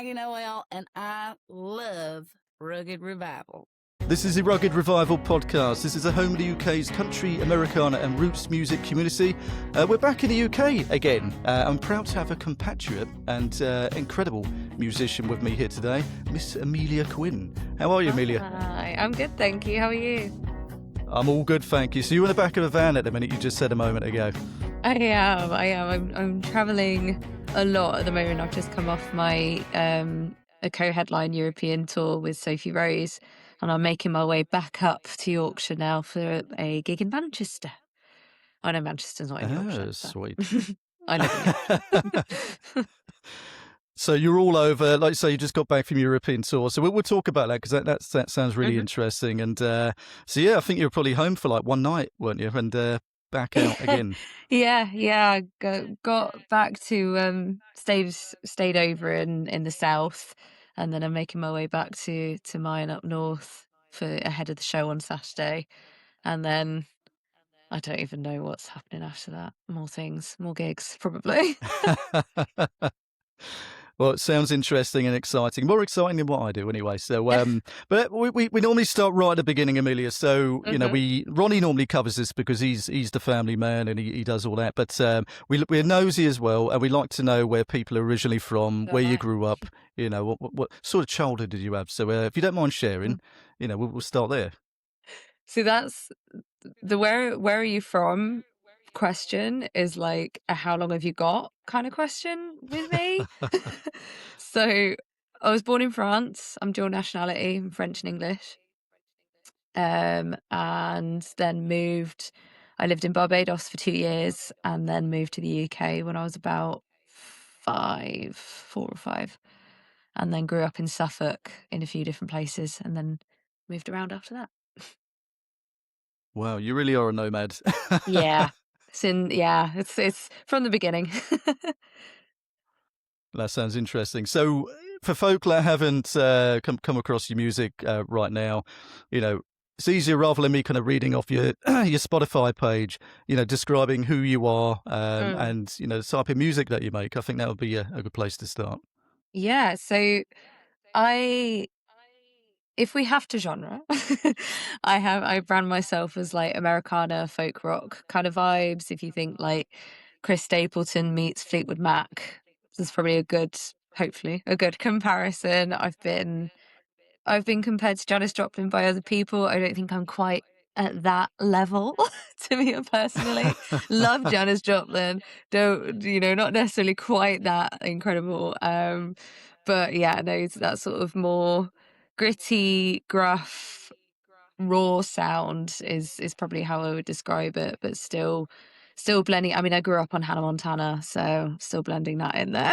Maggie Noel, and I love Rugged Revival. This is the Rugged Revival podcast. This is a home of the UK's country, Americana and roots music community. We're back in the UK again. I'm proud to have a compatriot and incredible musician with me here today, Miss Emilia Quinn. How are you, Emilia? Hi, I'm good, thank you. How are you? I'm all good, thank you. So you're in the back of a van at the minute, you just said a moment ago. I am. I'm travelling a lot at the moment. I've just come off my a co-headline European tour with Sophie Rose, and I'm making my way back up to Yorkshire now for a gig in Manchester. I know Manchester's not in Yorkshire. Oh, sweet. I live in Yorkshire. So you're all over, like you say, you just got back from European tour. So we'll talk about that because that sounds really interesting. And so, yeah, I think you were probably home for like one night, weren't you? And back out again. Yeah. I got back to stayed over in the south, and then I'm making my way back to mine up north for ahead of the show on Saturday, and then I don't even know what's happening after that. More things, more gigs, probably. Well, it sounds interesting and exciting. More exciting than what I do anyway. So, but we normally start right at the beginning, Emilia. So, you know, Ronnie normally covers this because he's the family man and he does all that. But we're nosy as well, and we like to know where people are originally from, where you grew up, you know, what sort of childhood did you have? So, if you don't mind sharing, you know, we'll start there. So that's the where are you from question is like a how long have you got kind of question with me. So I was born in France. I'm dual nationality, I'm French and English. And then I lived in Barbados for 2 years and then moved to the UK when I was about 4 or 5, and then grew up in Suffolk in a few different places and then moved around after that. Wow, you really are a nomad. Yeah. It's from the beginning. That sounds interesting. So, for folk that haven't come across your music right now, you know, it's easier rather than me kind of reading off your your Spotify page, you know, describing who you are and you know the type of music that you make. I think that would be a good place to start. Yeah, so if we have to genre, I brand myself as like Americana folk rock kind of vibes. If you think like Chris Stapleton meets Fleetwood Mac, there's probably hopefully a good comparison. I've been compared to Janis Joplin by other people. I don't think I'm quite at that level, to me personally. Love Janis Joplin. Don't, not necessarily quite that incredible. But yeah, no, it's that sort of more gritty, gruff, raw sound is probably how I would describe it, but still blending. I mean, I grew up on Hannah Montana, so still blending that in there.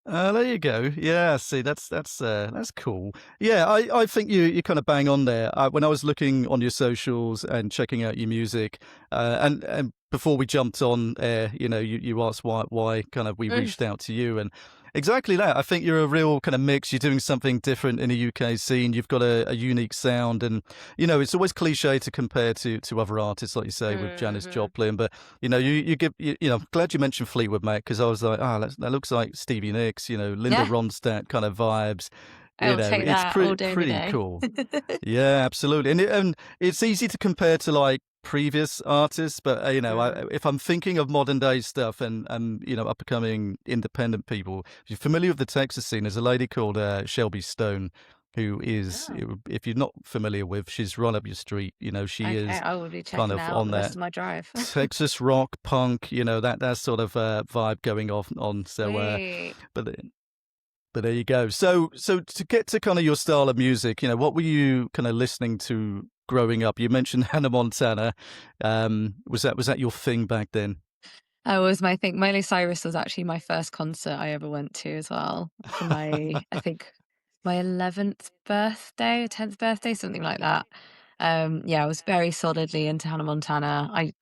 There you go. Yeah, see, that's cool. Yeah, I think you kind of bang on there. When I was looking on your socials and checking out your music, and before we jumped on air, you know, you asked why kind of we reached out to you, and exactly that. I think you're a real kind of mix. You're doing something different in the UK scene. You've got a unique sound, and you know it's always cliche to compare to other artists, like you say with Janis Joplin. But you know, you know, glad you mentioned Fleetwood Mac because I was like, that looks like Stevie Nicks, you know, Linda Ronstadt kind of vibes. I'll take that all day, pretty cool. Yeah, absolutely, and it's easy to compare to like previous artists, but you know, if I'm thinking of modern day stuff and you know, up and coming independent people, if you're familiar with the Texas scene, there's a lady called Shelby Stone, who is, if you're not familiar with, she's right up your street. You know, she is I will be checking kind of out on the rest that of my drive. Texas rock punk, you know, that sort of vibe going on. So, but there you go. So to get to kind of your style of music, you know, what were you kind of listening to growing up? You mentioned Hannah Montana. Was that your thing back then? That was my thing. Miley Cyrus was actually my first concert I ever went to as well. For I think my 11th birthday, 10th birthday, something like that. I was very solidly into Hannah Montana. I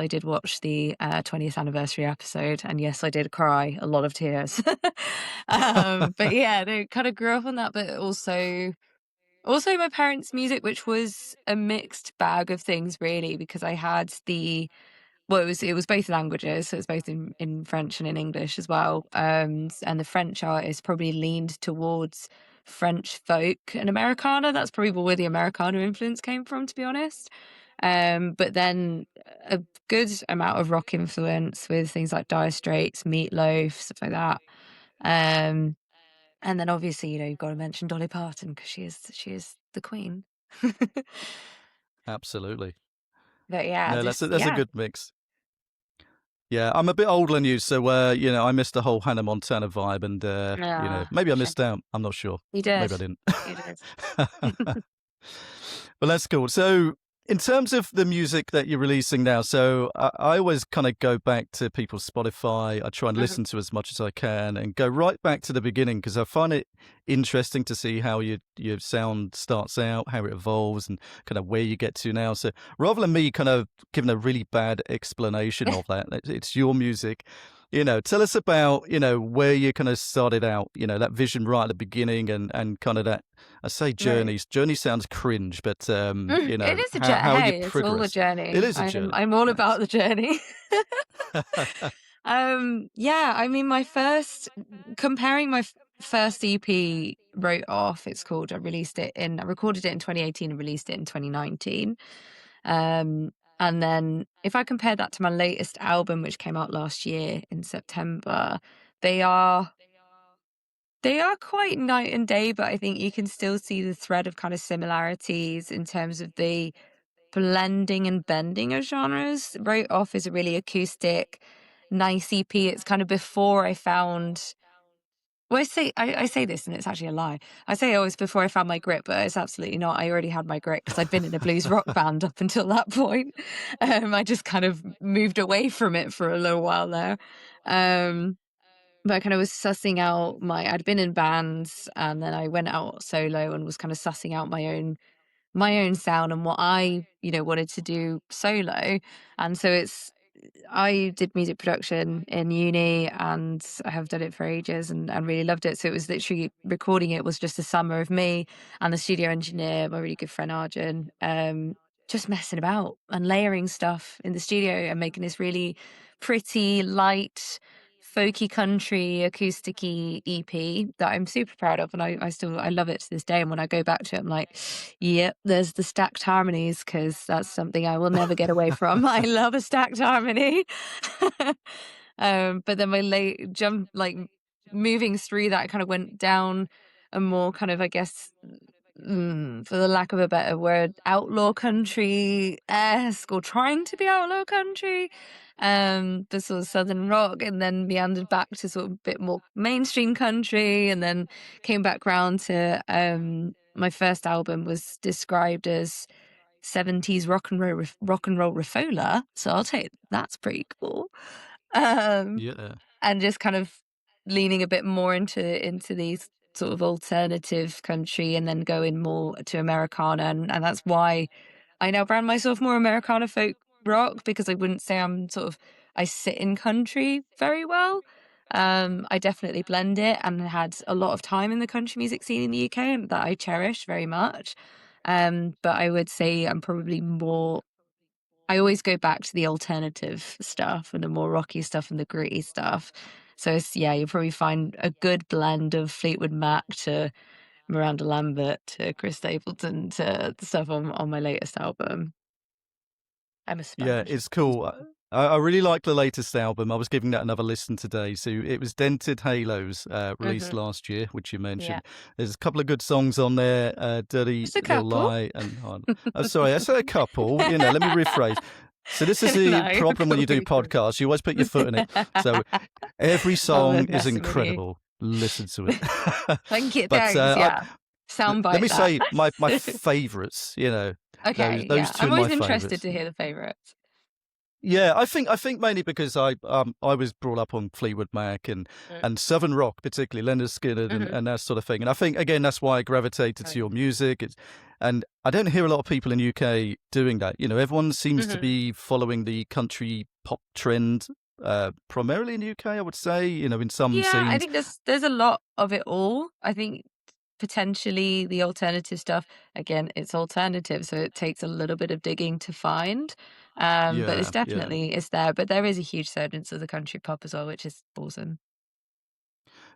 did watch the 20th anniversary episode, and yes, I did cry a lot of tears. But yeah, they kind of grew up on that, but also my parents' music, which was a mixed bag of things really, because I had the well, it was both languages, so it's both in French and in English as well. And the French artist probably leaned towards French folk and Americana. That's probably where the Americana influence came from, to be honest. But then a good amount of rock influence with things like Dire Straits, Meatloaf, stuff like that. And then obviously, you've got to mention Dolly Parton because she is the queen. Absolutely. But yeah, No, just that's a good mix. Yeah, I'm a bit older than you, so I missed the whole Hannah Montana vibe, and maybe I missed out. I'm not sure. You did. Maybe I didn't. You did. Well, that's cool. So, in terms of the music that you're releasing now, so I always kind of go back to people's Spotify. I try and listen to as much as I can and go right back to the beginning because I find it interesting to see how your sound starts out, how it evolves, and kind of where you get to now. So, rather than me kind of giving a really bad explanation of that, it's your music. Tell us about, where you kind of started out, that vision right at the beginning and kind of that, I say journey. Right. Journey sounds cringe, but, It is a journey. how you Hey, it's all a progress. journey. It is a journey. I'm all Yes. about the journey. Yeah, I mean, comparing my first EP, Wrote Off, it's called. I recorded it in 2018 and released it in 2019. And then if I compare that to my latest album, which came out last year in September, they are quite night and day, but I think you can still see the thread of kind of similarities in terms of the blending and bending of genres. Wrote Off is a really acoustic, nice EP. It's kind of before I found. Well, I say this, and it's actually a lie. I say it was before I found my grit, but it's absolutely not. I already had my grit because I'd been in a blues rock band up until that point. I just kind of moved away from it for a little while there. But I kind of was sussing out I'd been in bands, and then I went out solo and was kind of sussing out my own sound and what I, wanted to do solo. And so I did music production in uni and I have done it for ages and really loved it. So it was literally recording it was just a summer of me and the studio engineer, my really good friend Arjun, just messing about and layering stuff in the studio and making this really pretty, light, folky country acoustic-y EP that I'm super proud of, and I love it to this day. And when I go back to it, I'm like, yep, there's the stacked harmonies because that's something I will never get away from. I love a stacked harmony. But then my late jump, like moving through that, kind of went down a more kind of, I guess, for the lack of a better word, outlaw country-esque, or trying to be outlaw country, the sort of southern rock, and then meandered back to sort of a bit more mainstream country, and then came back round to my first album was described as 70s rock and roll refola, so I'll take that's pretty cool. Yeah. And just kind of leaning a bit more into these sort of alternative country, and then going more to Americana, and that's why I now brand myself more Americana folk rock, because I wouldn't say I sit in country very well. I definitely blend it and had a lot of time in the country music scene in the UK, and that I cherish very much. But I would say I'm probably more. I always go back to the alternative stuff and the more rocky stuff and the gritty stuff. So you'll probably find a good blend of Fleetwood Mac to Miranda Lambert to Chris Stapleton to the stuff on my latest album. I'm a sponge. Yeah, it's cool. I really like the latest album. I was giving that another listen today. So it was Dented Halos, released last year, which you mentioned. There's a couple of good songs on there, Dirty Just a Little couple. Lie. And oh, sorry, I said a couple. Let me rephrase. So this is the No, problem when you do podcasts. You always put your foot in it. So every song is incredible. Listen to it. Thank you. But, Thanks. Soundbite. Let me say my favourites. Okay. Those two I'm are always my interested favourites. to hear the favourites. Yeah, I think mainly because I was brought up on Fleetwood Mac and Southern rock, particularly Leonard Skinner and that sort of thing. And I think again that's why I gravitated to your music. And I don't hear a lot of people in UK doing that. Everyone seems to be following the country pop trend, primarily in the UK. I would say, in some scenes. I think there's a lot of it all. I think potentially the alternative stuff. Again, it's alternative, so it takes a little bit of digging to find. But Yeah, yeah. it's there. But there is a huge surge of the country pop as well, which is awesome.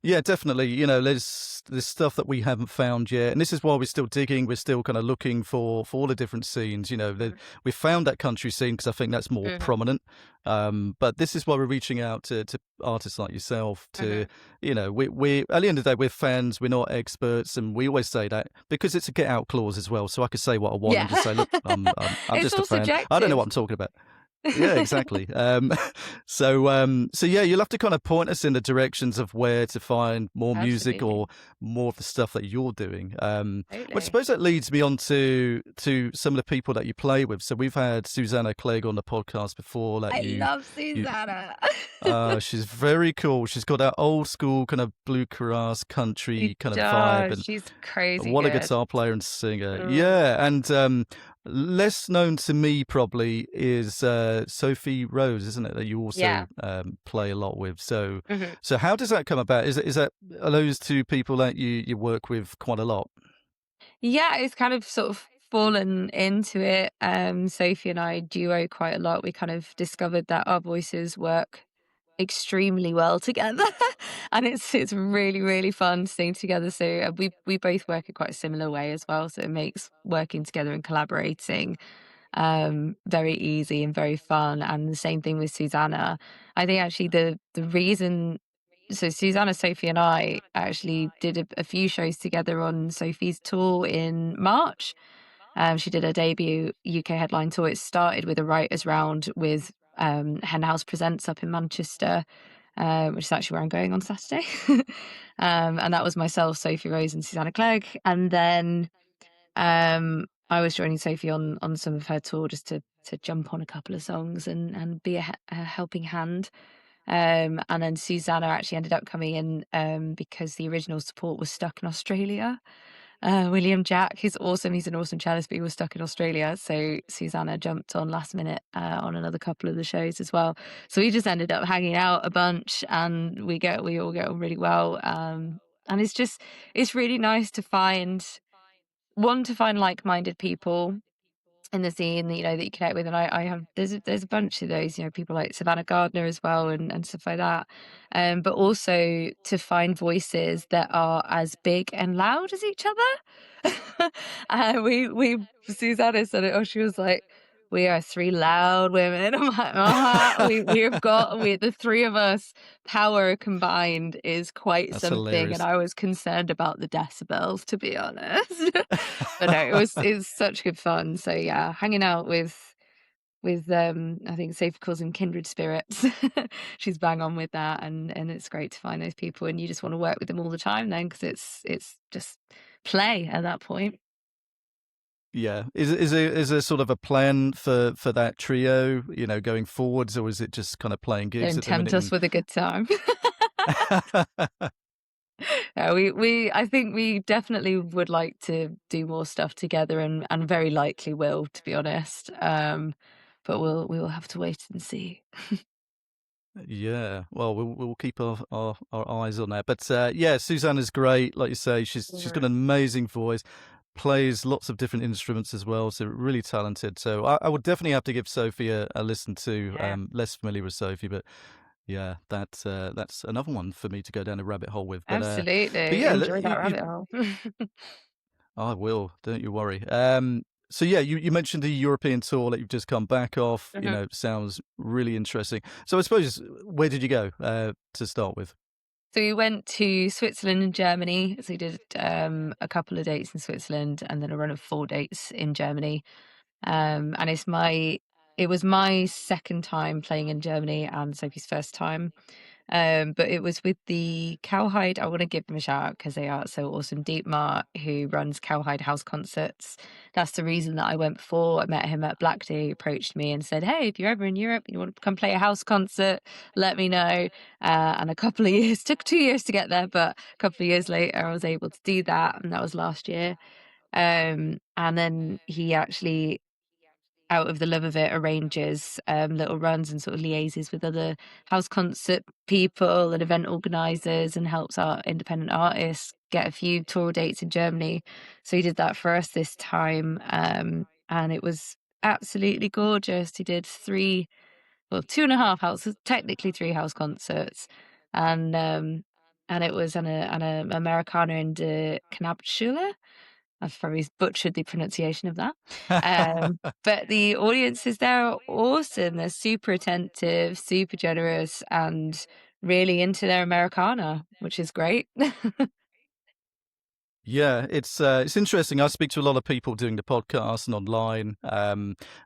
Yeah, definitely. You know, there's stuff that we haven't found yet, and this is why we're still digging. We're still kind of looking for all the different scenes. You know, we found that country scene because I think that's more Mhm. prominent. But this is why we're reaching out to artists like yourself. To Mhm. you know, we at the end of the day, we're fans. We're not experts, and we always say that because it's a get out clause as well. So I could say what I want Yeah. and just say, look, I'm It's just a all fan. I don't know what subjective. I'm talking about. Yeah, exactly. So yeah, you'll have to kind of point us in the directions of where to find more music Absolutely. or more of the stuff that you're doing. Well, I Totally. suppose that leads me on to some of the people that you play with. So we've had Susanna Clegg on the podcast before. That I love you Susanna. she's very cool. She's got that old school kind of bluegrass She country kind of vibe, does. and She's crazy what a good. guitar player and singer. Mm. Yeah, and less known to me probably is Sophie Rose, isn't it? That you Yeah. also play a lot with. So, Mhm. so how does that come about? Is that are those two people that you work with quite a lot? Yeah, it's kind of sort of fallen into it. Sophie and I duo quite a lot. We kind of discovered that our voices work extremely well together, and it's really really fun to sing together. So we both work in quite a similar way as well. So it makes working together and collaborating very easy and very fun. And the same thing with Susanna. I think actually the reason so Susanna, Sophie, and I actually did a few shows together on Sophie's tour in March. She did her debut UK headline tour. It started with a writers' round with Hen House Presents up in Manchester, which is actually where I'm going on Saturday. And that was myself, Sophie Rose, and Susanna Clegg. And then I was joining Sophie on some of her tour just to jump on a couple of songs and be a helping hand. And then Susanna actually ended up coming in because the original support was stuck in Australia. William Jack, who's awesome. He's an awesome cellist, but he was stuck in Australia. So Susanna jumped on last minute on another couple of the shows as well. So we just ended up hanging out a bunch, and we all get on really well. And it's really nice to find like-minded people in the scene that that you connect with. And I have there's a bunch of those, people like Savannah Gardner as well, and stuff like that. But also to find voices that are as big and loud as each other. We Susanna said it. Oh, she was like, "We are three loud women." I'm like, we the three of us power combined is quite That's something, and hilarious. I was concerned about the decibels, to be honest. But no, it's such good fun. So yeah, hanging out with I think Sophie calls them kindred spirits. She's bang on with that, and it's great to find those people, and you just want to work with them all the time then, because it's just play at that point. Yeah, is there sort of a plan for that trio, going forwards, or is it just kind of playing gigs Don't at the tempt minute? us with a good time. Yeah, we I think we definitely would like to do more stuff together, and very likely will, to be honest. But we will have to wait and see. Yeah, well, we'll keep our eyes on that. But yeah, Susanna's great. Like you say, she's got Mhm. an amazing voice, plays lots of different instruments as well, so really talented. So I would definitely have to give Sophie a listen to. Yeah, Less familiar with Sophie, but yeah, that's another one for me to go down a rabbit hole with. But absolutely. yeah, Enjoy that you rabbit hole. I will. Don't you worry. So yeah, you mentioned the European tour that you've just come back off. Mhm. Sounds really interesting. So I suppose where did you go to start with? So we went to Switzerland and Germany. So we did a couple of dates in Switzerland and then a run of 4 dates in Germany. And it was my second time playing in Germany and Sophie's first time. But it was with the Cowhide. I want to give them a shout out because they are so awesome. Dietmar, who runs Cowhide House Concerts. That's the reason that I went before. I met him at Black Day. He approached me and said, "Hey, if you're ever in Europe and you want to come play a house concert, let me know." And a couple of years took 2 years to get there, but a couple of years later, I was able to do that, and that was last year. And then he actually out of the love of it, arranges little runs and sort of liaises with other house concert people and event organizers, and helps our independent artists get a few tour dates in Germany. So he did that for us this time, and it was absolutely gorgeous. He did two and a half houses, technically three house concerts, and it was an Americana in the Knabschule. I've probably butchered the pronunciation of that. But the audiences there are awesome. They're super attentive, super generous, and really into their Americana, which is great. Yeah, it's interesting. I speak to a lot of people doing the podcast and online,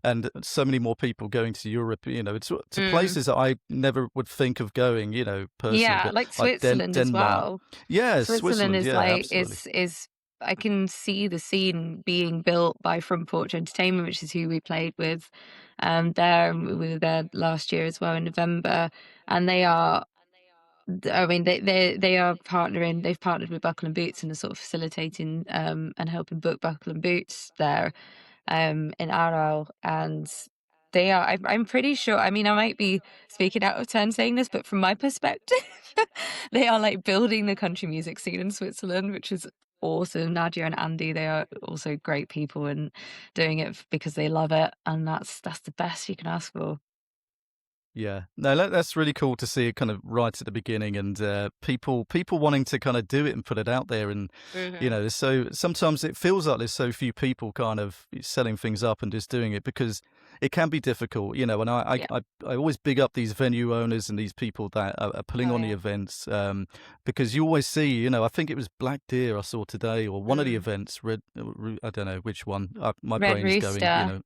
and so many more people going to Europe. To places that I never would think of going. Personally, Yeah, but like like Switzerland as Denmark. well. Yeah, Switzerland Switzerland. is Yeah, like absolutely. is I can see the scene being built by Front Porch Entertainment, which is who we played with there. And we were there last year as well in November, and they are. I mean, they are partnering. They've partnered with Buckle and Boots and are sort of facilitating and helping book Buckle and Boots there in Aarau, and they are. I'm pretty sure. I mean, I might be speaking out of turn saying this, but from my perspective, they are like building the country music scene in Switzerland, which is awesome. Nadia and Andy, they are also great people and doing it because they love it, and that's the best you can ask for. Yeah, no, that's really cool to see it kind of right at the beginning, and people wanting to kind of do it and put it out there, and Hmm. there's sometimes it feels like there's so few people kind of selling things up and just doing it because it can be difficult, and Yeah. I always big up these venue owners and these people that are putting Oh on the yeah. events, because you always see, I think it was Black Deer I saw today, or one of the Mm. events, I don't know which one, my Red brain's going, Rooster.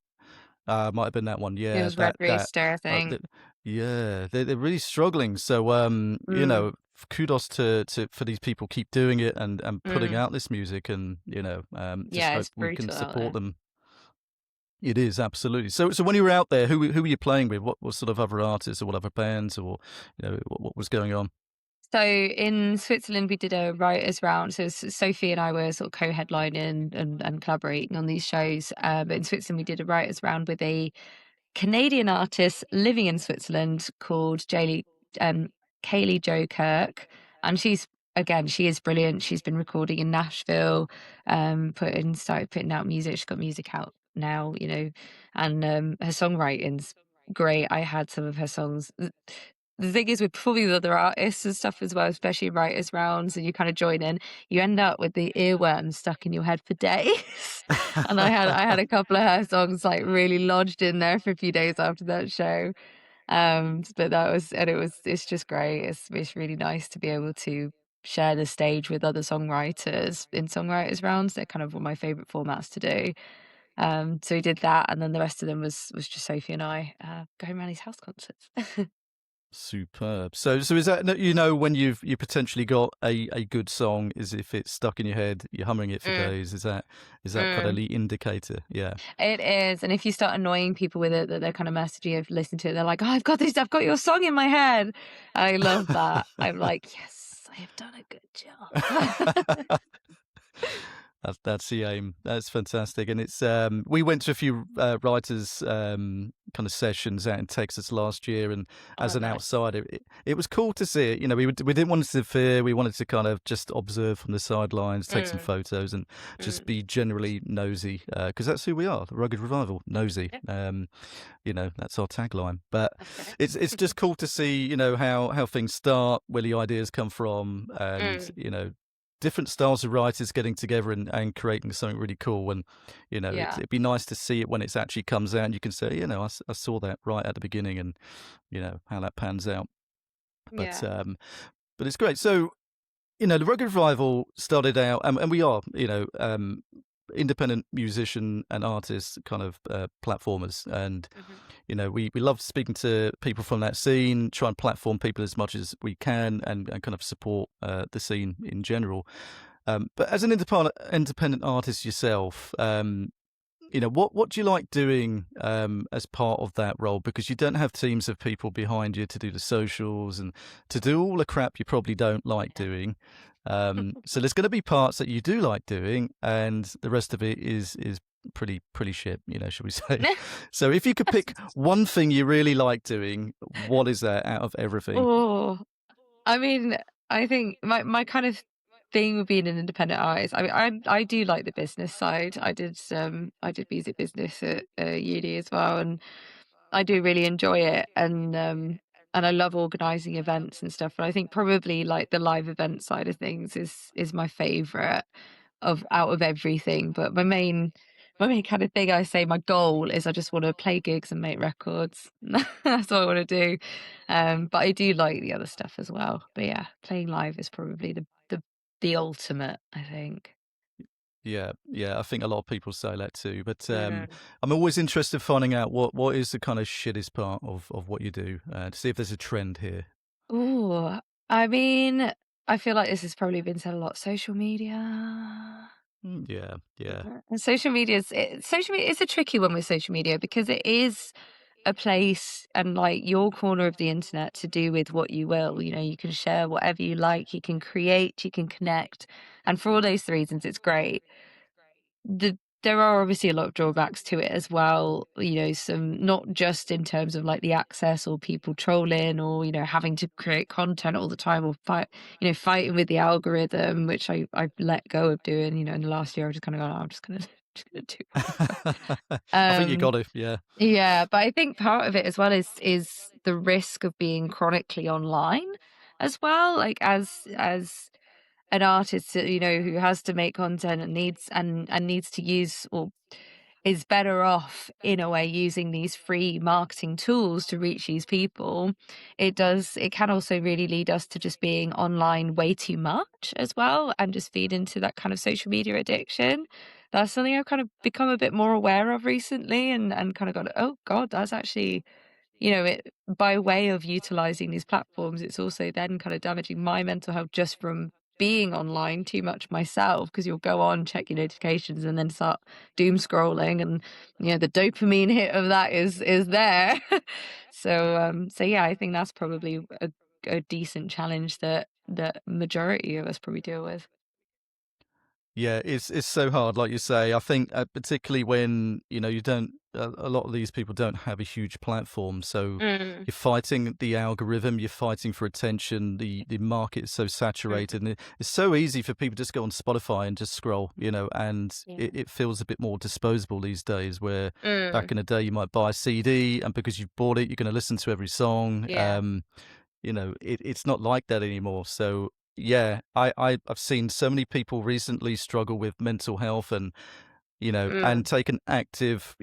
might have been that one. It Yeah, was Red that. Rooster, I Uh, think. th- yeah, they're really struggling. So, Mm. kudos to for these people keep doing it and putting Mm. out this music, and just Yeah, hope it's we can brutal out support there. them. It is absolutely. So when you were out there, who were you playing with? What sort of other artists or what other bands, or what was going on? So in Switzerland, we did a writers' round. So Sophie and I were sort of co-headlining and collaborating on these shows. But in Switzerland, we did a writers' round with a Canadian artist living in Switzerland called um, Kaylee Joe Kirk, and she is brilliant. She's been recording in Nashville, started putting out music. She's got music out now, and her songwriting's great. I had some of her songs. The thing is, with probably with other artists and stuff as well, especially writers' rounds, and you kind of join in, you end up with the earworms stuck in your head for days. And I had a couple of her songs like really lodged in there for a few days after that show. But it's just great. It's really nice to be able to share the stage with other songwriters in songwriters rounds. They're kind of one of my favorite formats to do. So we did that, and then the rest of them was just Sophie and I going around these house concerts. Superb. So is that when you potentially got a good song, is if it's stuck in your head, you're humming it for Mm, days? Is that kind of mm. the indicator? Yeah. It is, and if you start annoying people with it, that they're kind of messaging if you listen to it, they're like, "Oh, I've got your song in my head." I love that. I'm like, "Yes, I have done a good job." That's the aim. That's fantastic, and it's we went to a few writers kind of sessions out in Texas last year, and Oh, as an nice. outsider, it was cool to see it. We didn't want to interfere. We wanted to kind of just observe from the sidelines, take some Mm, photos, and just mm. be generally nosy because that's who we are, the Rugged Revival, nosy. Yeah, That's our tagline. But that's great. it's just cool to see how things start, where the ideas come from, and Mm, different styles of writers getting together and creating something really cool. And yeah, it'd be nice to see it when it actually comes out, and you can say, I saw that right at the beginning, and how that pans out. But yeah. it's great. So the Rugged Revival started out, and we are, independent musician and artist kind of platformers, and Hmm. we love speaking to people from that scene, try and platform people as much as we can, and kind of support the scene in general. But as an independent artist yourself, what do you like doing as part of that role? Because you don't have teams of people behind you to do the socials and to do all the crap you probably don't like Yeah. doing. So there's going to be parts that you do like doing, and the rest of it is pretty shit, should we say? So if you could pick one thing you really like doing, what is that out of everything? Oh, I mean, I think my kind of thing with being an independent artist. I mean, I do like the business side. I did music business at uni as well, and I do really enjoy it, and I love organizing events and stuff. But I think probably like the live event side of things is my favorite of out of everything. But my main kind of thing, I say my goal is I just want to play gigs and make records. That's what I want to do. But I do like the other stuff as well. But yeah, playing live is probably the ultimate, I think. Yeah, yeah, I think a lot of people say that too. But Mm. I'm always interested in finding out what is the kind of shittest part of what you do, to see if there's a trend here. Ooh, I mean, I feel like this has probably been said a lot. Social media. Yeah, yeah. And social media. It's a tricky one with social media because it is a place and like your corner of the internet to do with what you will. You know, you can share whatever you like, you can create, you can connect, and for all those reasons, it's great. There are obviously a lot of drawbacks to it as well, you know, some not just in terms of like the access or people trolling or, you know, having to create content all the time or fighting with the algorithm, which I've let go of doing, you know, in the last year. I've just kind of gone, "Oh, I'm just gonna just gonna do whatever." I think you Um got it. Yeah. yeah, but I think part of it as well is the risk of being chronically online as well, like as an artist, you know, who has to make content and needs to use or is better off in a way using these free marketing tools to reach these people. It can also really lead us to just being online way too much as well and just feed into that kind of social media addiction. That's something I've kind of become a bit more aware of recently and kind of gone, oh God, that's actually, you know, it by way of utilizing these platforms, it's also then kind of damaging my mental health just from being online too much myself because you'll go on, check your notifications, and then start doom scrolling, and you know the dopamine hit of that is there. So yeah, I think that's probably a decent challenge that majority of us probably deal with. Yeah, it's so hard, like you say. I think particularly when you don't. A lot of these people don't have a huge platform, so Mm, you're fighting the algorithm. You're fighting for attention. The market is so saturated, mm, and it's so easy for people to just go on Spotify and just scroll. And yeah. it feels a bit more disposable these days. Where back Mm, in the day, you might buy a CD, and because you've bought it, you're going to listen to every song. yeah. It's not like that anymore. So yeah, I've seen so many people recently struggle with mental health and Mm, take an active,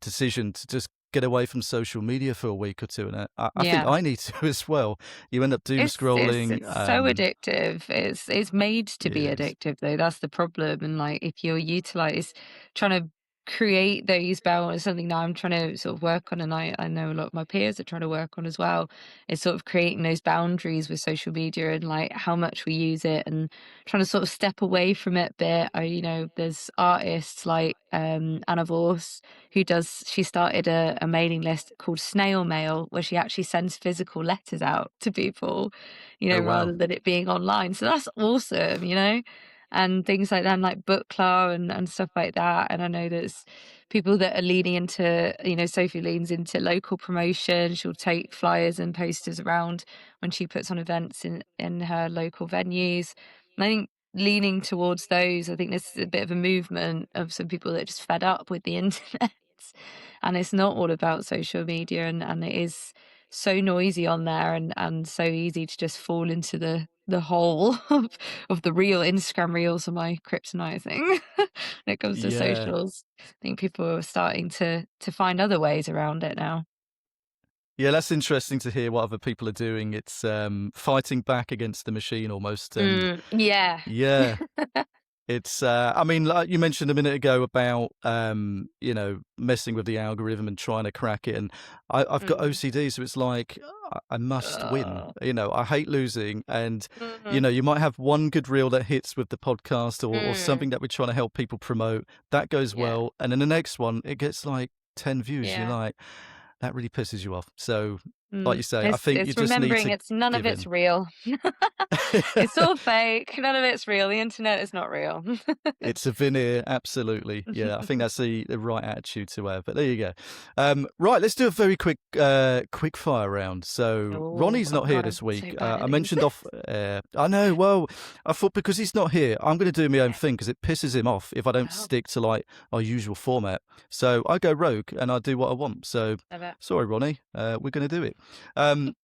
decision to just get away from social media for a week or two. And I think yeah. I need to as well. You end up doom scrolling. It's so addictive. It's made to be It is. addictive though. That's the problem. And like if you're utilize trying to create those boundaries, something that I'm trying to sort of work on, and I know a lot of my peers are trying to work on as well, is sort of creating those boundaries with social media and like how much we use it and trying to sort of step away from it a bit. You know, there's artists like Anna Vorse she started a mailing list called Snail Mail where she actually sends physical letters out to people, you Oh know, wow. rather than it being online. So that's awesome, you know, and things like that, and like book club and stuff like that. And I know there's people that are leaning into, you know, Sophie leans into local promotion. She'll take flyers and posters around when she puts on events in her local venues. And I think leaning towards those, I think there's a bit of a movement of some people that are just fed up with the internet. And it's not all about social media and it is so noisy on there and so easy to just fall into the hole of the real Instagram reels are my kryptonite, I think. When it comes to Yeah. socials, I think people are starting to find other ways around it now. Yeah, that's interesting to hear what other people are doing. It's fighting back against the machine almost. And Yeah. yeah, I mean, like you mentioned a minute ago about, messing with the algorithm and trying to crack it. And I've got Mm. OCD, so it's like, I must win. Oh. I hate losing. And, Mm, you might have one good reel that hits with the podcast or mm, something that we're trying to help people promote. That goes yeah, well. And then the next one, it gets like 10 views. You're yeah. like, that really pisses you off. So, Like you say, I think you It's just need remembering to it's none of give it's in. real. It's all fake. None of it's real. The internet is not real. It's a veneer, absolutely. Yeah, I think that's the right attitude to have. But there you go. Right, let's do a very quick fire round. So Ronnie's not here God, this I'm so week. bad I at mentioned these. off. I know. Well, I thought because he's not here, I'm going to do my own thing because it pisses him off if I don't Oh, stick to like our usual format. So I go rogue and I do what I want. So love it. sorry, Ronnie, we're going to do it.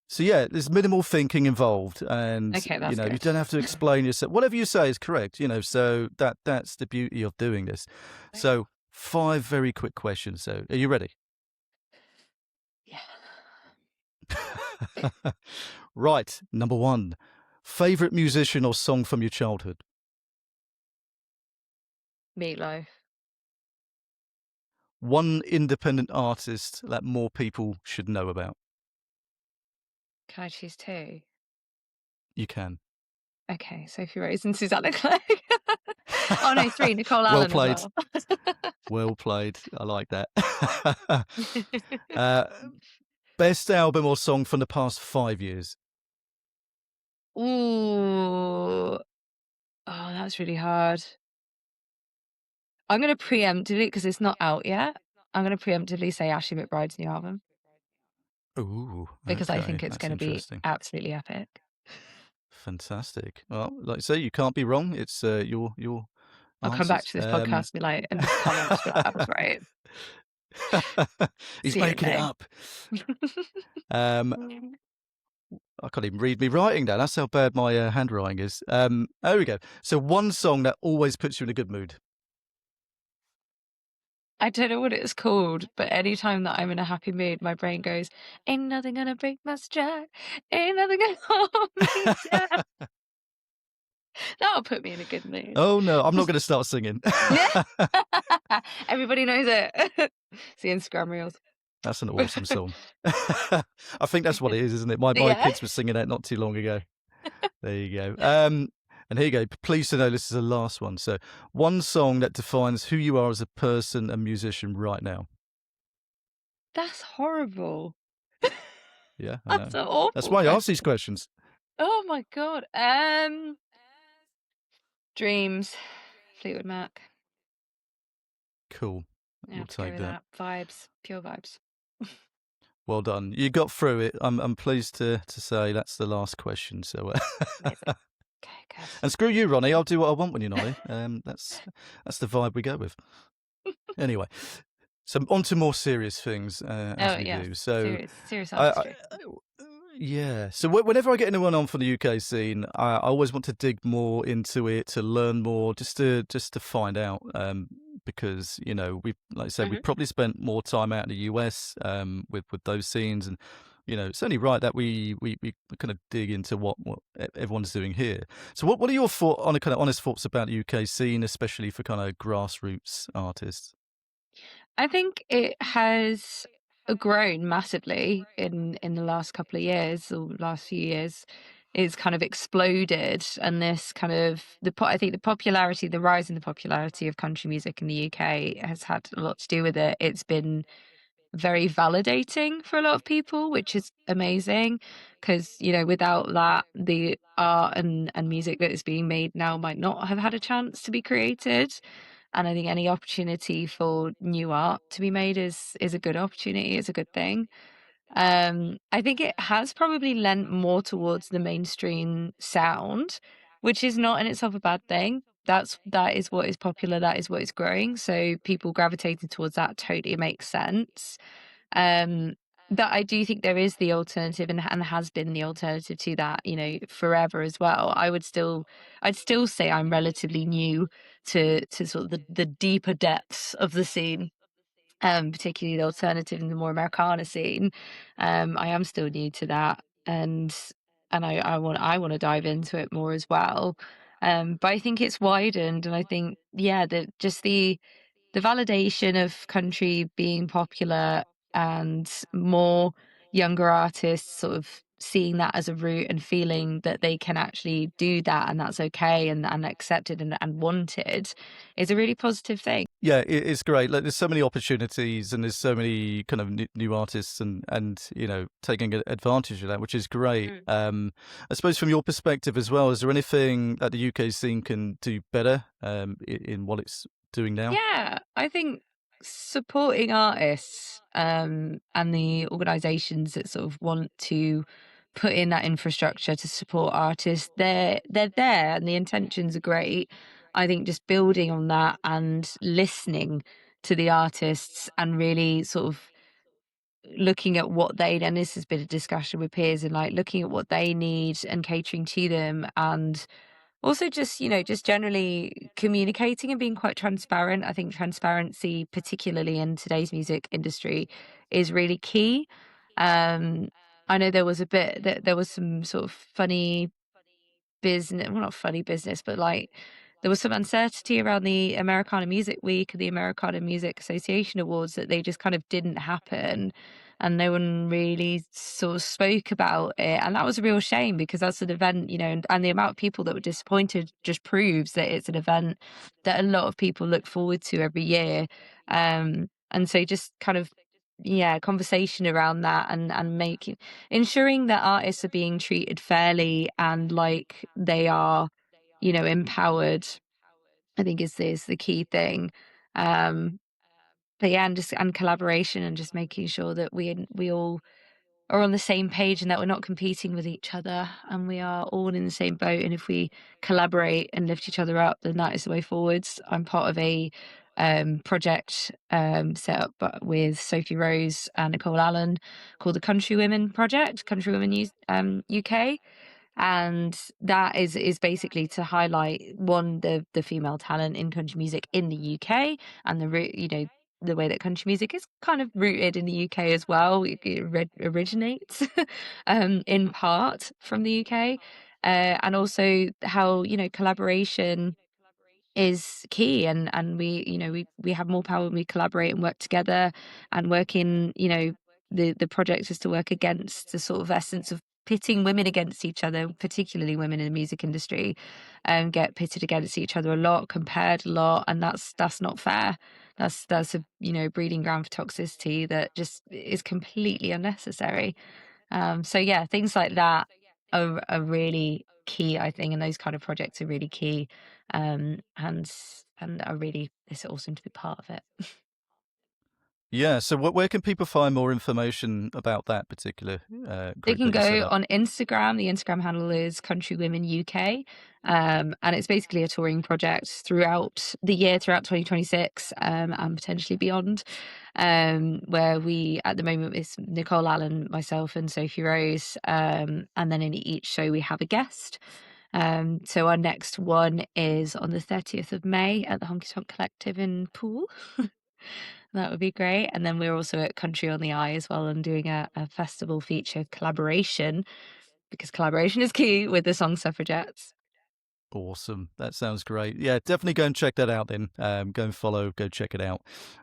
So yeah, there's minimal thinking involved, and Okay, that's you good. don't have to explain yourself. Whatever you say is correct. So that's the beauty of doing this. So 5 very quick questions. So are you ready? Yeah. Right. Number 1, favorite musician or song from your childhood. Meatloaf. One independent artist that more people should know about. Can I choose 2? You can. Okay, Sophie Rose and Susanna Clegg. Oh no, 3. Nicole Well Allen as played. well. Well played. I like that. Best album or song from the past 5 years. Ooh. Oh, that's really hard. I'm going to preemptively, because it's not out yet, I'm going to preemptively say Ashley McBride's new album Ooh, because I okay. think it's That's going to be interesting. absolutely epic. Fantastic. Well, like I say, you can't be wrong. It's your I'll come back answers. to this podcast and be like, and just comments, be like, I was right. He's See you making it May. up. I can't even read me writing down. That's how bad my handwriting is. There we go. So one song that always puts you in a good mood. I don't know what it's called, but anytime that I'm in a happy mood, my brain goes, ain't nothing gonna break my stride, ain't nothing gonna hold me down. That'll put me in a good mood. Oh no, I'm not going to start singing. Everybody knows it. See Instagram reels. That's an awesome song. I think that's what it is, isn't it? My Yeah. kids were singing that not too long ago. There you go. And here you go. Pleased to know this is the last one. So, one song that defines who you are as a person and musician right now. That's horrible. Yeah, I know. That's an awful That's why I question. ask these questions. Oh my god. Dreams. Fleetwood Mac. Cool. Yeah, We'll to go take with that. Vibes. Pure vibes. Well done. You got through it. I'm pleased to say that's the last question. So, Amazing. Okay, good. and screw you, Ronnie. I'll do what I want when you're not here. That's the vibe we go with. Anyway, so on to more serious things as we do. So, serious I, artistry. yeah. So whenever I get anyone on from the UK scene, I always want to dig more into it, to learn more, just to find out. Because we've, like I said, we've probably spent more time out in the US with those scenes, and it's only right that we kind of dig into what everyone's doing here. So what are your kind of honest thoughts about the UK scene, especially for kind of grassroots artists? I think it has grown massively in the last couple of years or last few years. It's kind of exploded, and this kind of I think the rise in the popularity of country music in the UK has had a lot to do with it. It's been very validating for a lot of people, which is amazing because without that, the art and music that is being made now might not have had a chance to be created. And I think any opportunity for new art to be made is a good opportunity, is a good thing. I think it has probably lent more towards the mainstream sound, which is not in itself a bad thing. That is what is popular, that is what is growing. So people gravitating towards that totally makes sense. But I do think there is the alternative and has been the alternative to that, forever as well. I'd still say I'm relatively new to sort of the deeper depths of the scene. Particularly the alternative and the more Americana scene. I am still new to that, and I want to dive into it more as well. But I think it's widened, and I think the validation of country being popular and more younger artists sort of seeing that as a route and feeling that they can actually do that and that's okay and accepted and wanted is a really positive thing. Yeah, it's great. Like, there's so many opportunities, and there's so many kind of new artists, and taking advantage of that, which is great. Mm. I suppose from your perspective as well, is there anything that the UK scene can do better in what it's doing now? Yeah, I think supporting artists and the organisations that sort of want to put in that infrastructure to support artists, they're there and the intentions are great. I think just building on that and listening to the artists and really sort of looking at what they, and this has been a discussion with peers, and like looking at what they need and catering to them, and also just, just generally communicating and being quite transparent. I think transparency, particularly in today's music industry, is really key. Um, I know there was a bit that there was some sort of funny business, well, not funny business, but like there was some uncertainty around the Americana Music Week and the Americana Music Association Awards, that they just kind of didn't happen. And no one really sort of spoke about it. And that was a real shame, because that's an event, and the amount of people that were disappointed just proves that it's an event that a lot of people look forward to every year. And so just kind of, yeah, conversation around that, and making, ensuring that artists are being treated fairly and like they are, empowered, I think is the key thing. Um, but yeah, and collaboration, and just making sure that we all are on the same page, and that we're not competing with each other, and we are all in the same boat. And if we collaborate and lift each other up, then that is the way forwards. I'm part of a project set up with Sophie Rose and Nicole Allen, called the Country Women Project, Country Women UK. And that is basically to highlight, one, the female talent in country music in the UK, and the way that country music is kind of rooted in the UK as well. It originates in part from the UK, and also how, collaboration is key, and we have more power when we collaborate and work together, and work in, the project is to work against the sort of essence of pitting women against each other, particularly women in the music industry, and get pitted against each other a lot, compared a lot, and that's not fair. That's a, breeding ground for toxicity that just is completely unnecessary. So yeah, things like that are really key, I think, and those kind of projects are really key. And are really, it's awesome to be part of it. Yeah. So where can people find more information about that particular They group can that you set go up? on Instagram. The Instagram handle is Country Women UK. And it's basically a touring project throughout the year, throughout 2026, and potentially beyond. Where we, at the moment, it's Nicole Allen, myself, and Sophie Rose. And then in each show, we have a guest. So our next one is on the 30th of May at the Honky Tonk Collective in Poole. That would be great. And then we're also at Country on the Eye as well, and doing a festival feature collaboration, because collaboration is key, with the Song Suffragettes. Awesome. That sounds great. Yeah, definitely go and check that out then. Go and follow, go check it out.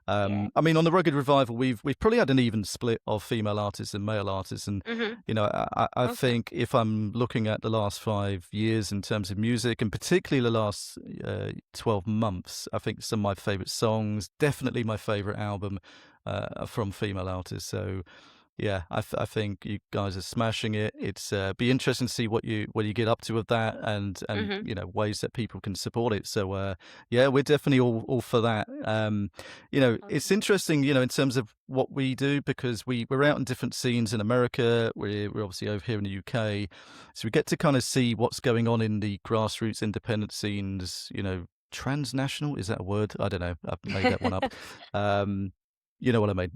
Yeah. I mean, on the Rugged Revival, we've probably had an even split of female artists and male artists. And, Mm-hmm. I Awesome. think if I'm looking at the last 5 years in terms of music, and particularly the last 12 months, I think some of my favorite songs, definitely my favorite album, are from female artists. So, yeah, I think you guys are smashing it. It's be interesting to see what you get up to with that, and Mm-hmm. ways that people can support it. So yeah, we're definitely all for that. It's Awesome. interesting, in terms of what we do, because we're out in different scenes in America. We're obviously over here in the UK, so we get to kind of see what's going on in the grassroots independent scenes. Transnational, is that a word? I don't know. I've made that one up. Um, you know what I mean.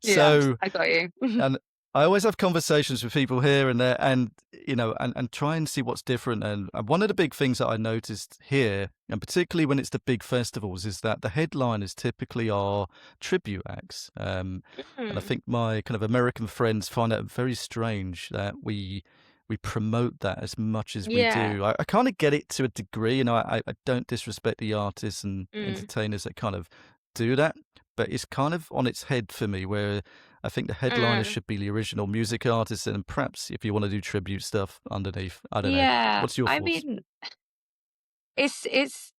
Yeah, So, I got you. and I always have conversations with people here and there, and and try and see what's different. And one of the big things that I noticed here, and particularly when it's the big festivals, is that the headliners typically are tribute acts. And I Mm. think my kind of American friends find it very strange that we promote that as much as we Yeah. do. I kind of get it to a degree. I don't disrespect the artists and Mm. entertainers that kind of do that, but it's kind of on its head for me, where I think the headliner Mm. should be the original music artist, and perhaps if you want to do tribute stuff underneath, I don't know. Yeah. What's your I thoughts? mean, it's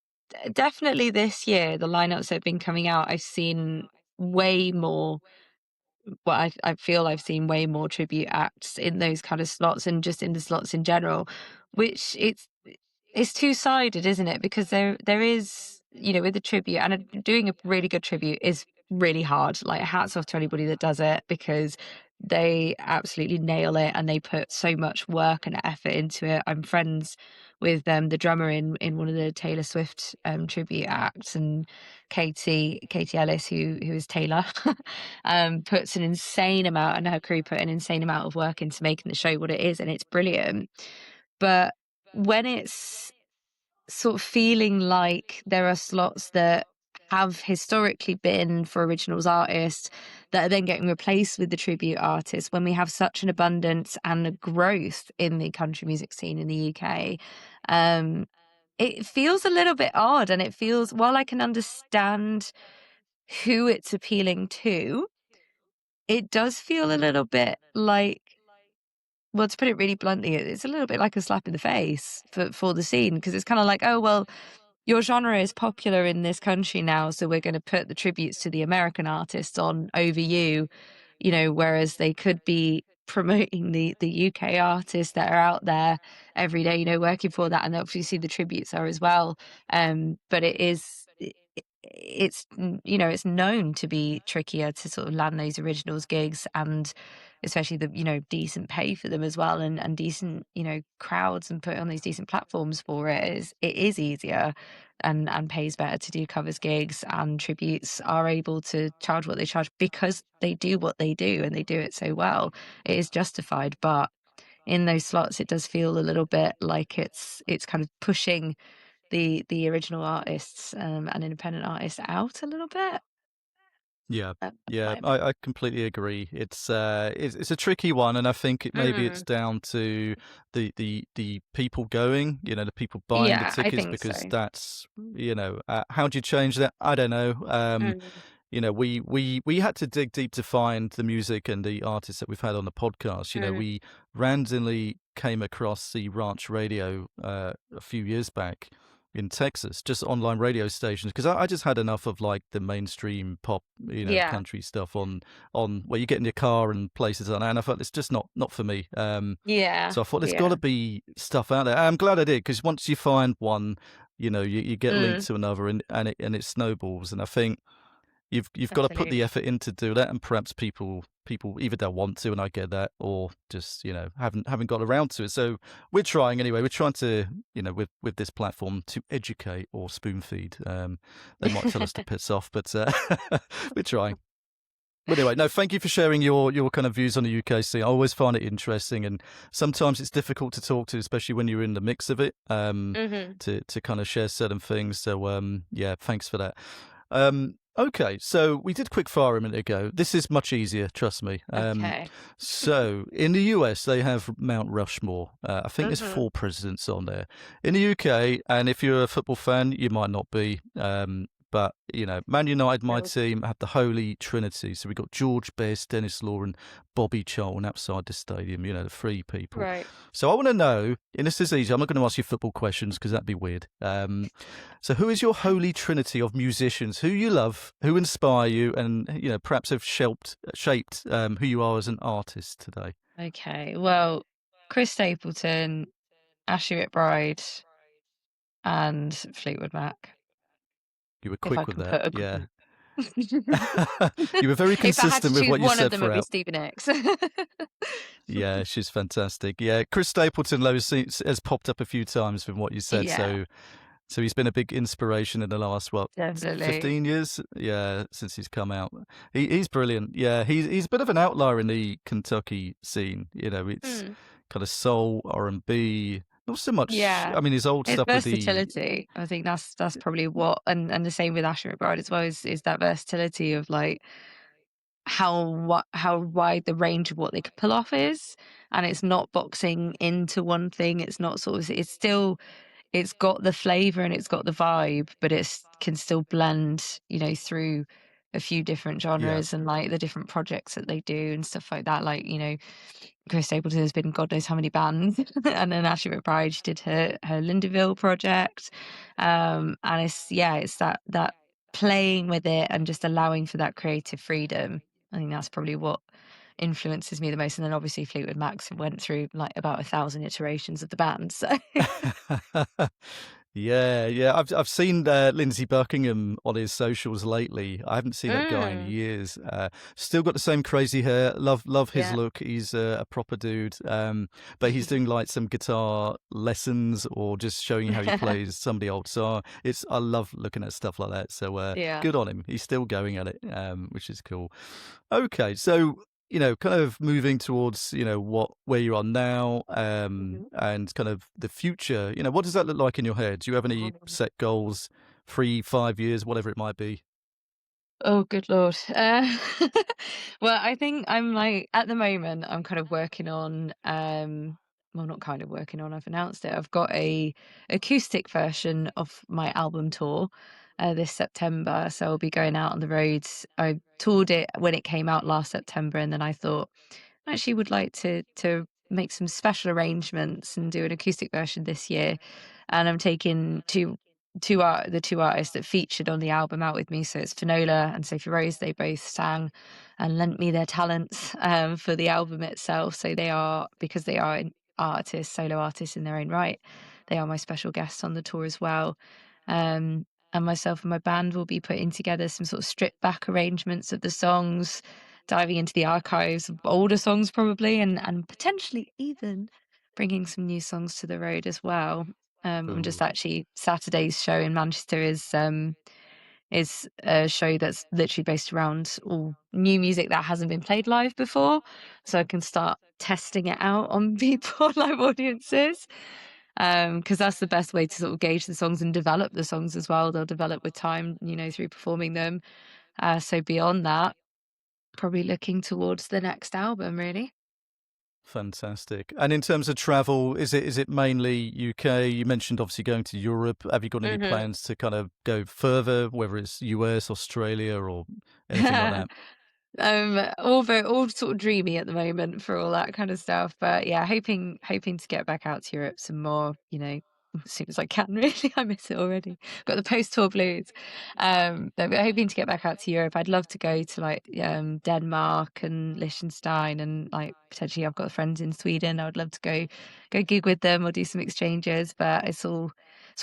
definitely this year, the lineups that have been coming out, I've seen way more. Well, I feel I've seen way more tribute acts in those kind of slots and just in the slots in general, which it's two-sided, isn't it? Because there is, with the tribute and doing a really good tribute is really hard. Like, hats off to anybody that does it, because they absolutely nail it and they put so much work and effort into it. I'm friends with the drummer in one of the Taylor Swift tribute acts, and Katie Ellis, who is Taylor, puts an insane amount, and her crew put an insane amount of work into making the show what it is, and it's brilliant. But when it's sort of feeling like there are slots that have historically been for originals artists that are then getting replaced with the tribute artists, when we have such an abundance and a growth in the country music scene in the UK, it feels a little bit odd. And it feels, while I can understand who it's appealing to, it does feel a little bit like, well, to put it really bluntly, it's a little bit like a slap in the face for the scene, because it's kind of like, oh, well, your genre is popular in this country now, so we're going to put the tributes to the American artists on over you, whereas they could be promoting the UK artists that are out there every day, working for that. And obviously the tributes are as well. But it's it's known to be trickier to sort of land those originals gigs, and especially the decent pay for them as well, and decent crowds, and put on these decent platforms for it is easier and pays better to do covers gigs, and tributes are able to charge what they charge because they do what they do and they do it so well. It is justified. But in those slots, it does feel a little bit like it's kind of pushing the original artists and independent artists out a little bit. Yeah, At the yeah, moment. I completely agree. It's a tricky one, and I think maybe it's Mm. down to the people going, the people buying the Yeah, I tickets, think because so. that's, how do you change that? I don't know. Mm. We had to dig deep to find the music and the artists that we've had on the podcast. Mm. We randomly came across the Ranch Radio a few years back in Texas, just online radio stations, because I just had enough of like the mainstream pop, Yeah. country stuff on where you get in your car and places like that. And I felt it's just not for me. Yeah. So I thought there's got Yeah. to be stuff out there. I'm glad I did, because once you find one, you get linked Mm. to another, and it snowballs. And I think you've got to put the Absolutely. effort in to do that, and perhaps people either don't want to, and I get that, or just haven't got around to it. So we're trying anyway. We're trying to with this platform to educate or spoon feed. They might tell us to piss off, but we're trying. But anyway, no, thank you for sharing your kind of views on the UK scene. I always find it interesting, and sometimes it's difficult to talk to, especially when you're in the mix of it, Mhm. to kind of share certain things. So yeah, thanks for that. Okay, so we did quick fire a minute ago. This is much easier, trust me. Okay. So in the US, they have Mount Rushmore. I think there's Mhm. 4 presidents on there. In the UK, and if you're a football fan, you might not be. But Man United, my No. team, have the Holy Trinity. So we've got George Best, Dennis Law, and Bobby Charlton outside the stadium. The 3 people. Right. So I want to know, and this is easy. I'm not going to ask you football questions because that'd be weird. So who is your holy trinity of musicians? Who you love, who inspire you, and perhaps have shaped who you are as an artist today? Okay. Well, Chris Stapleton, Ashley McBride, and Fleetwood Mac, You were if I quick with can that, put a yeah. group. You were very If I had to consistent with choose what you one of said them, it'd be throughout. Stephen X. Yeah, she's fantastic. Yeah, Chris Stapleton though has popped up a few times from what you said. Yeah, So he's been a big inspiration in the last, what, definitely. 15 years? Yeah, since he's come out. He's brilliant. Yeah, he's a bit of an outlier in the Kentucky scene. It's Mm. kind of soul, R&B, not so much. Yeah. I mean, his old His stuff with the versatility, I think that's probably what, and the same with Asher McBride as well, is that versatility of like how wide the range of what they could pull off is, and it's not boxing into one thing. It's not sort of, it's got the flavor and it's got the vibe, but it's can still blend, through a few different Yeah. genres and like the different projects that they do and stuff like that. Like, Chris Stapleton has been in God knows how many bands, and then Ashley McBride, she did her Linderville project, and it's that playing with it and just allowing for that creative freedom. I think that's probably what influences me the most. And then obviously Fleetwood Mac went through like about 1,000 iterations of the band. So Yeah. I've seen Lindsey Buckingham on his socials lately. I haven't seen that guy in years. Still got the same crazy hair. Love his yeah. look. He's a proper dude. But he's doing like some guitar lessons or just showing you how he plays some of the old song. I love looking at stuff like that. So Yeah. good on him. He's still going at it, which is cool. Okay, so kind of moving towards, where you are now, and kind of the future, what does that look like in your head? Do you have any set goals, 3, 5 years, whatever it might be? Oh, good Lord. Well, I think I'm like, at the moment, I'm kind of working on, well, not kind of working on, I've announced it. I've got a acoustic version of my album tour this September. So I'll be going out on the roads. I toured it when it came out last September, and then I thought I actually would like to make some special arrangements and do an acoustic version this year. And I'm taking the two artists that featured on the album out with me. So it's Finola and Sophie Rose. They both sang and lent me their talents for the album itself. So because they are solo artists in their own right, they are my special guests on the tour as well. And myself and my band will be putting together some sort of stripped back arrangements of the songs, diving into the archives of older songs probably, and potentially even bringing some new songs to the road as well. And just Ooh, actually Saturday's show in Manchester is a show that's literally based around all new music that hasn't been played live before, so I can start testing it out on people, live audiences, because that's the best way to sort of gauge the songs and develop the songs as well. They'll develop with time, through performing them. So beyond that, probably looking towards the next album, really. fantastic. And in terms of travel, is it mainly UK? You mentioned obviously going to Europe. Have you got any plans to kind of go further, whether it's US, Australia, or anything like that? All sort of dreamy at the moment for all that kind of stuff, but yeah, hoping to get back out to Europe some more, as soon as I can. Really, I miss it already. Got the post-tour blues. But we're hoping to get back out to Europe. I'd love to go to like Denmark and Liechtenstein, and like potentially I've got friends in Sweden. I would love to go gig with them or do some exchanges, but it's all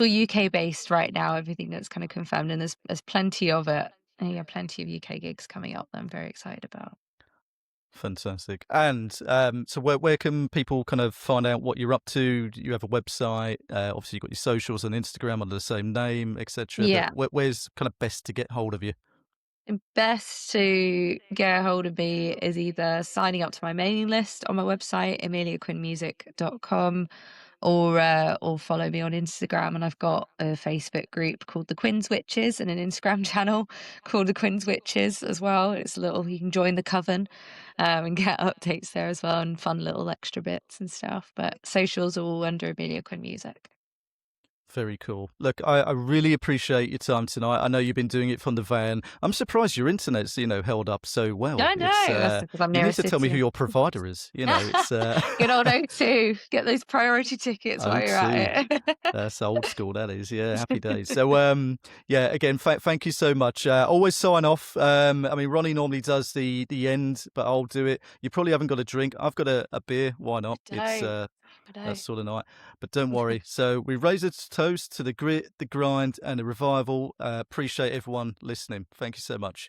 UK based right now. Everything that's kind of confirmed, and there's plenty of it. And yeah, plenty of UK gigs coming up that I'm very excited about. Fantastic. And so where can people kind of find out what you're up to? Do you have a website? Obviously, you've got your socials and Instagram under the same name, etc. But Yeah. where's kind of best to get hold of you? Best to get a hold of me is either signing up to my mailing list on my website, emiliaquinnmusic.com, or follow me on Instagram. And I've got a Facebook group called the Quinn's Witches and an Instagram channel called the Quinn's Witches as well. It's you can join the coven and get updates there as well, and fun little extra bits and stuff. But socials are all under Emilia Quinn Music. Very cool. Look, I really appreciate your time tonight. I know you've been doing it from the van. I'm surprised your internet's, held up so well. I know, that's because I'm You near need a to tell me who city. your provider is. It's Good old O2. Get those priority tickets while you're O2. at it. That's old school, that is. Yeah, happy days. So, yeah, again, thank you so much. Always sign off. I mean, Ronnie normally does the end, but I'll do it. You probably haven't got a drink. I've got a beer. Why not? It's I that sort of night. But don't worry. So we raise a toast to the grit, the grind, and the revival. Appreciate everyone listening. Thank you so much.